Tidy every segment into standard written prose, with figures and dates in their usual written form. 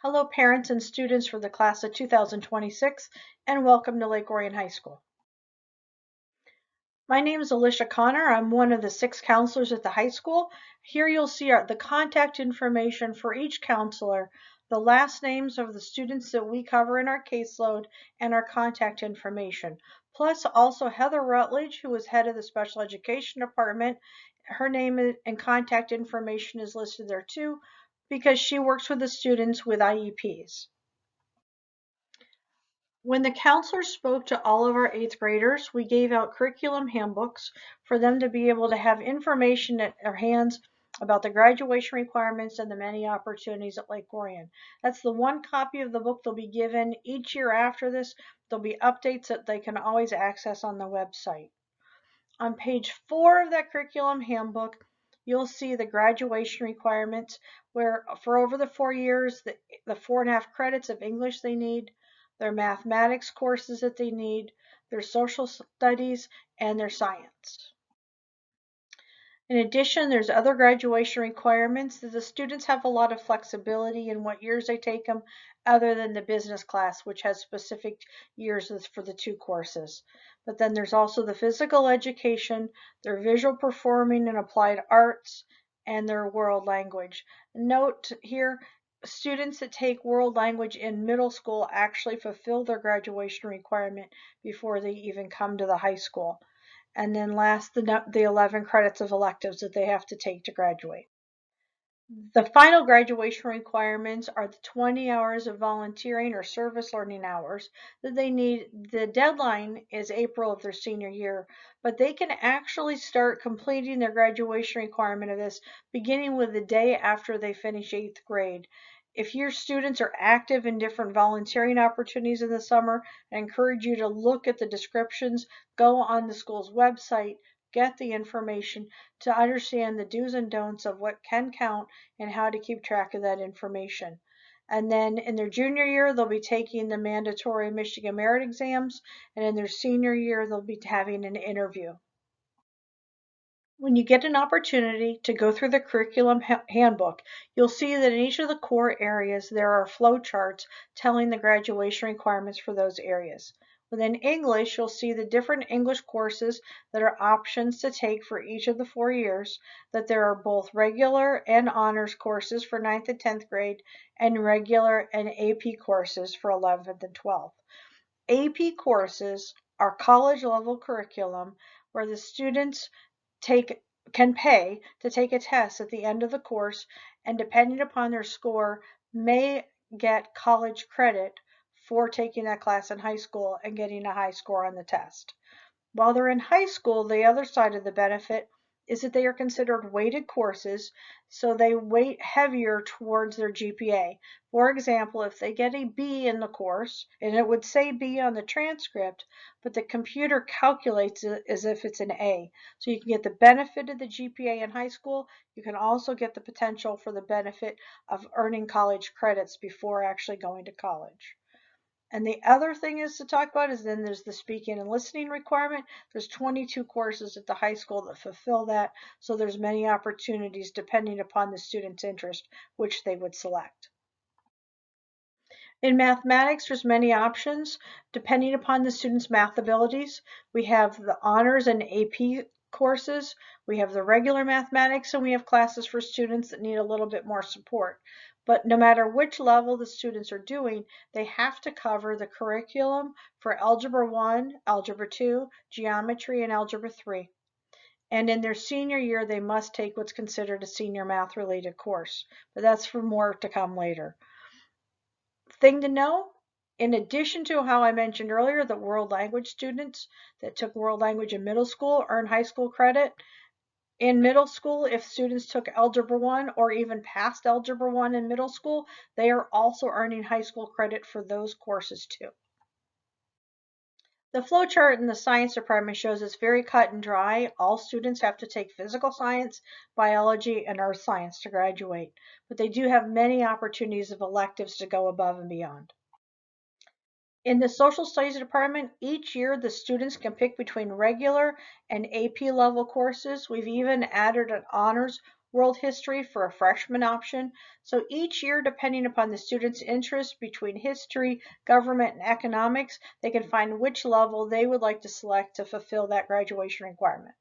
Hello parents and students for the class of 2026 and welcome to Lake Orion High School. My name is Alicia Connor. I'm one of the 6 counselors at the high school. Here you'll see the contact information for each counselor, the last names of the students that we cover in our caseload, and our contact information. Plus also Heather Rutledge, who is head of the special education department. Her name and contact information is listed there too because she works with the students with IEPs. When the counselors spoke to all of our 8th graders, we gave out curriculum handbooks for them to be able to have information at their hands about the graduation requirements and the many opportunities at Lake Orion. That's the one copy of the book they'll be given each year after this. There'll be updates that they can always access on the website. On page 4 of that curriculum handbook, you'll see the graduation requirements where for over the 4 years, the 4.5 credits of English they need, their mathematics courses that they need, their social studies, and their science. In addition, there's other graduation requirements that the students have a lot of flexibility in what years they take them, other than the business class, which has specific years for the 2 courses. But then there's also the physical education, their visual performing and applied arts, and their world language. Note here, students that take world language in middle school actually fulfill their graduation requirement before they even come to the high school. And then last, the 11 credits of electives that they have to take to graduate. The final graduation requirements are the 20 hours of volunteering or service learning hours that they need. The deadline is April of their senior year, but they can actually start completing their graduation requirement of this beginning with the day after they finish 8th grade. If your students are active in different volunteering opportunities in the summer, I encourage you to look at the descriptions, go on the school's website, get the information to understand the do's and don'ts of what can count and how to keep track of that information. And then in their junior year, they'll be taking the mandatory Michigan Merit exams, and in their senior year, they'll be having an interview. When you get an opportunity to go through the curriculum handbook, you'll see that in each of the core areas there are flow charts telling the graduation requirements for those areas. Within English, you'll see the different English courses that are options to take for each of the 4 years, that there are both regular and honors courses for 9th and 10th grade, and regular and AP courses for 11th and 12th. AP courses are college level curriculum where the students can pay to take a test at the end of the course, and depending upon their score, may get college credit for taking that class in high school and getting a high score on the test. While they're in high school, the other side of the benefit is that they are considered weighted courses, so they weight heavier towards their GPA. For example, if they get a B in the course, and it would say B on the transcript, but the computer calculates it as if it's an A. So you can get the benefit of the GPA in high school. You can also get the potential for the benefit of earning college credits before actually going to college. And the other thing is to talk about is then there's the speaking and listening requirement. There's 22 courses at the high school that fulfill that, so there's many opportunities depending upon the student's interest, which they would select. In mathematics, there's many options depending upon the student's math abilities. We have the honors and AP courses, we have the regular mathematics, and we have classes for students that need a little bit more support. But no matter which level the students are doing, they have to cover the curriculum for Algebra 1, Algebra 2, Geometry, and Algebra 3. And in their senior year, they must take what's considered a senior math-related course. But that's for more to come later. Thing to know, in addition to how I mentioned earlier, the world language students that took world language in middle school earn high school credit. In middle school, if students took Algebra 1 or even passed Algebra 1 in middle school, they are also earning high school credit for those courses too. The flow chart in the science department shows it's very cut and dry. All students have to take physical science, biology, and earth science to graduate, but they do have many opportunities of electives to go above and beyond. In the social studies department, each year the students can pick between regular and AP level courses. We've even added an honors world history for a freshman option. So each year, depending upon the student's interest between history, government, and economics, they can find which level they would like to select to fulfill that graduation requirement.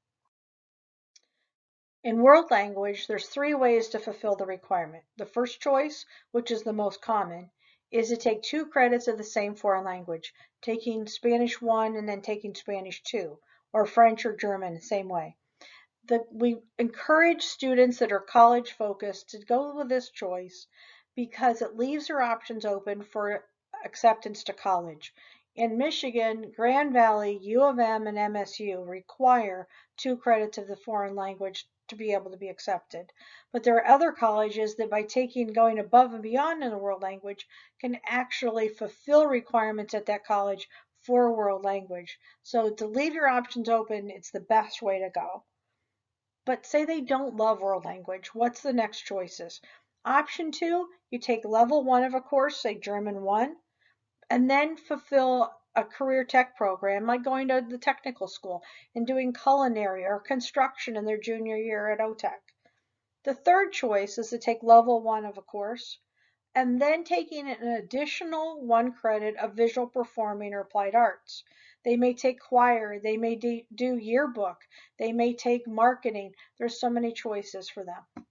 In world language, there's three ways to fulfill the requirement. The first choice, which is the most common, is to take 2 credits of the same foreign language, taking Spanish 1 and then taking Spanish 2, or French or German the same way. We encourage students that are college focused to go with this choice because it leaves their options open for acceptance to college. In Michigan, Grand Valley, U of M, and MSU require 2 credits of the foreign language to be able to be accepted. But there are other colleges that by going above and beyond in the world language can actually fulfill requirements at that college for world language. So to leave your options open, it's the best way to go. But say they don't love world language, what's the next choices? Option 2, you take level 1 of a course, say German 1, and then fulfill a career tech program like going to the technical school and doing culinary or construction in their junior year at OTech. The third choice is to take level 1 of a course and then taking an additional 1 credit of visual performing or applied arts. They may take choir, they may do yearbook, they may take marketing. There's so many choices for them.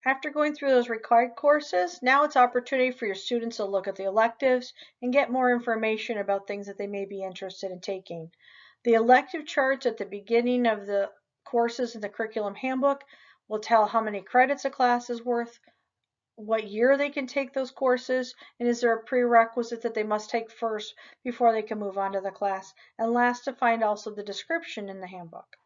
After going through those required courses, now it's opportunity for your students to look at the electives and get more information about things that they may be interested in taking. The elective charts at the beginning of the courses in the curriculum handbook will tell how many credits a class is worth, what year they can take those courses, and is there a prerequisite that they must take first before they can move on to the class, and last to find also the description in the handbook.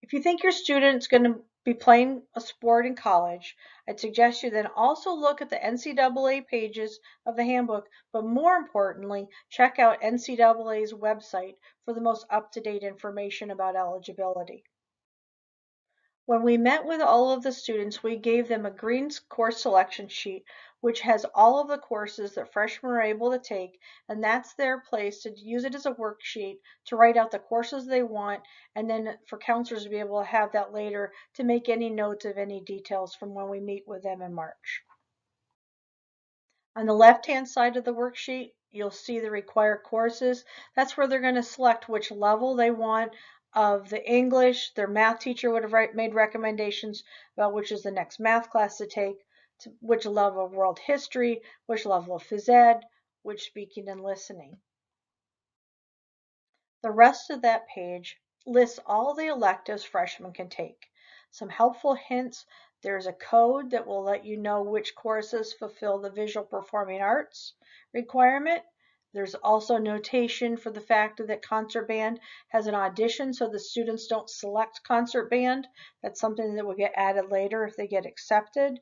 If you think your student's going to be playing a sport in college, I'd suggest you then also look at the NCAA pages of the handbook, but more importantly, check out NCAA's website for the most up-to-date information about eligibility. When we met with all of the students, we gave them a green course selection sheet, which has all of the courses that freshmen are able to take, and that's their place to use it as a worksheet to write out the courses they want, and then for counselors to be able to have that later to make any notes of any details from when we meet with them in March. On the left-hand side of the worksheet, you'll see the required courses. That's where they're going to select which level they want of the English. Their math teacher would have made recommendations about which is the next math class to take, which level of world history, which level of phys ed, which speaking and listening. The rest of that page lists all the electives freshmen can take. Some helpful hints: there's a code that will let you know which courses fulfill the visual performing arts requirement. There's also notation for the fact that concert band has an audition, so the students don't select concert band. That's something that will get added later if they get accepted.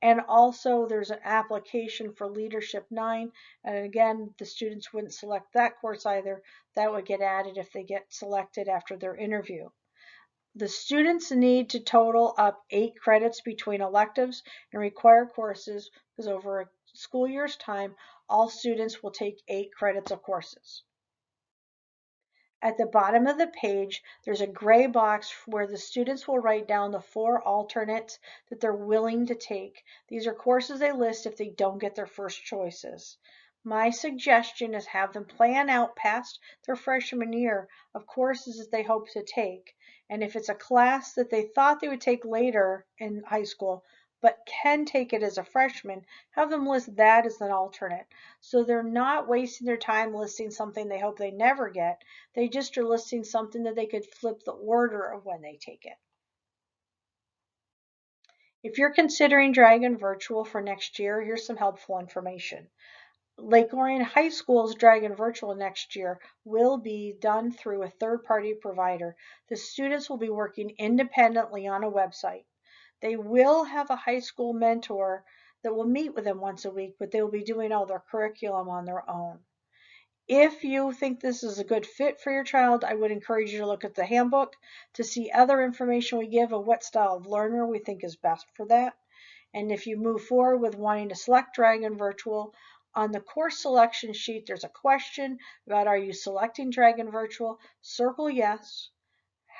And also there's an application for Leadership 9, and again, the students wouldn't select that course either. That would get added if they get selected after their interview. The students need to total up 8 credits between electives and required courses, because over a school year's time, all students will take 8 credits of courses. At the bottom of the page, there's a gray box where the students will write down the 4 alternates that they're willing to take. These are courses they list if they don't get their first choices. My suggestion is have them plan out past their freshman year of courses that they hope to take. And if it's a class that they thought they would take later in high school, but can take it as a freshman, have them list that as an alternate. So they're not wasting their time listing something they hope they never get. They just are listing something that they could flip the order of when they take it. If you're considering Dragon Virtual for next year, here's some helpful information. Lake Orion High School's Dragon Virtual next year will be done through a third-party provider. The students will be working independently on a website. They will have a high school mentor that will meet with them once a week, but they will be doing all their curriculum on their own. If you think this is a good fit for your child, I would encourage you to look at the handbook to see other information we give of what style of learner we think is best for that. And if you move forward with wanting to select Dragon Virtual, on the course selection sheet, there's a question about are you selecting Dragon Virtual? Circle yes.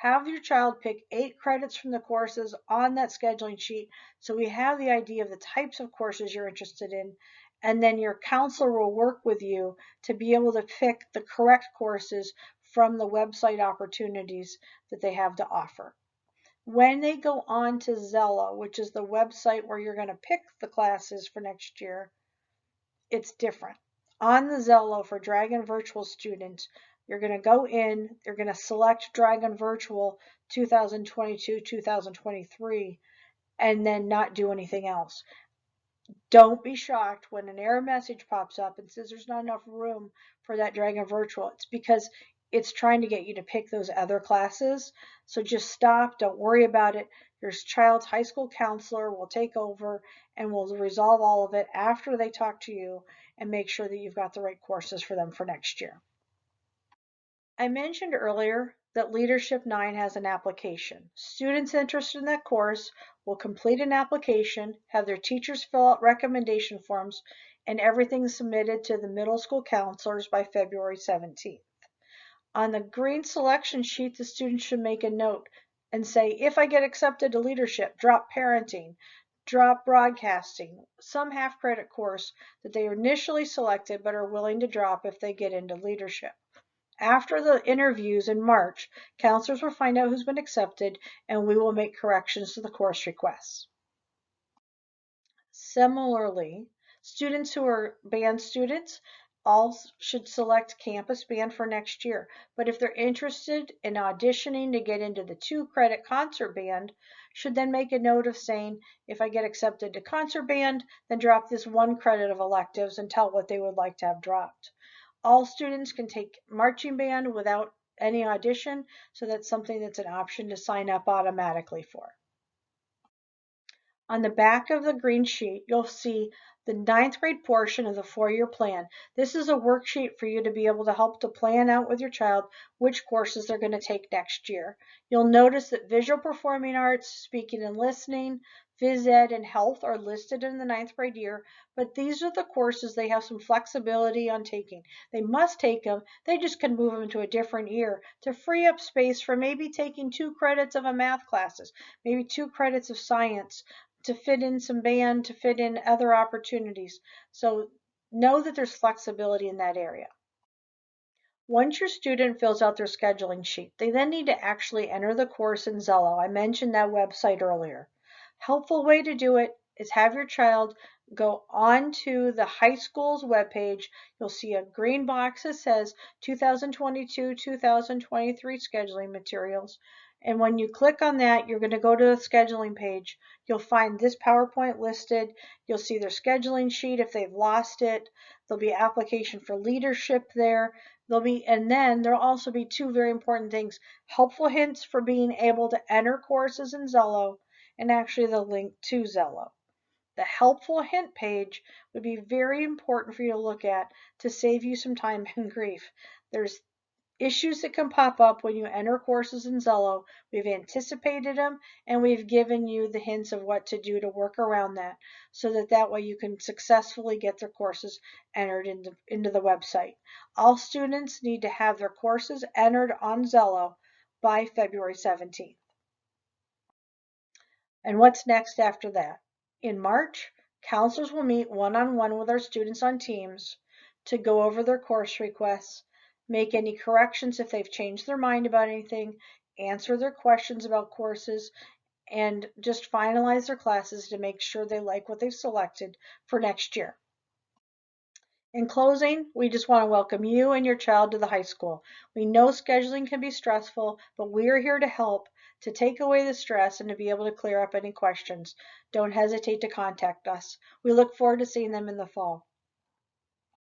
Have your child pick 8 credits from the courses on that scheduling sheet so we have the idea of the types of courses you're interested in, and then your counselor will work with you to be able to pick the correct courses from the website opportunities that they have to offer. When they go on to Xello, which is the website where you're going to pick the classes for next year, it's different. On the Xello for Dragon Virtual students, you're going to go in, you're going to select Dragon Virtual 2022-2023, and then not do anything else. Don't be shocked when an error message pops up and says there's not enough room for that Dragon Virtual. It's because it's trying to get you to pick those other classes. So just stop, don't worry about it. Your child's high school counselor will take over and will resolve all of it after they talk to you and make sure that you've got the right courses for them for next year. I mentioned earlier that Leadership 9 has an application. Students interested in that course will complete an application, have their teachers fill out recommendation forms, and everything submitted to the middle school counselors by February 17th. On the green selection sheet, the students should make a note and say, if I get accepted to leadership, drop parenting, drop broadcasting, some half-credit course that they initially selected but are willing to drop if they get into leadership. After the interviews in March, counselors will find out who's been accepted and we will make corrections to the course requests. Similarly, students who are band students all should select campus band for next year. But if they're interested in auditioning to get into the 2-credit concert band, should then make a note of saying, if I get accepted to concert band, then drop this 1 credit of electives and tell what they would like to have dropped. All students can take marching band without any audition, so that's something that's an option to sign up automatically for. On the back of the green sheet, you'll see the 9th grade portion of the 4-year plan. This is a worksheet for you to be able to help to plan out with your child which courses they're going to take next year. You'll notice that visual performing arts, speaking and listening, phys ed, and health are listed in the 9th grade year, but these are the courses they have some flexibility on taking. They must take them, they just can move them to a different year to free up space for maybe taking 2 credits of a math classes, maybe 2 credits of science, to fit in some band, to fit in other opportunities. So know that there's flexibility in that area. Once your student fills out their scheduling sheet, they then need to actually enter the course in Xello. I mentioned that website earlier. Helpful way to do it is have your child go onto the high school's webpage. You'll see a green box that says 2022-2023 scheduling materials. And when you click on that, you're going to go to the scheduling page. You'll find this PowerPoint listed. You'll see their scheduling sheet if they've lost it. There'll be application for leadership there. And then there'll also be 2 very important things: helpful hints for being able to enter courses in Xello, and actually the link to Xello. The helpful hint page would be very important for you to look at to save you some time and grief. There's issues that can pop up when you enter courses in Xello. We've anticipated them and we've given you the hints of what to do to work around that so that way you can successfully get their courses entered into the website. All students need to have their courses entered on Xello by February 17th. And what's next after that? In March, counselors will meet one-on-one with our students on Teams to go over their course requests, make any corrections if they've changed their mind about anything, answer their questions about courses, and just finalize their classes to make sure they like what they've selected for next year. In closing, we just want to welcome you and your child to the high school. We know scheduling can be stressful, but we are here to help, to take away the stress, and to be able to clear up any questions. Don't hesitate to contact us. We look forward to seeing them in the fall.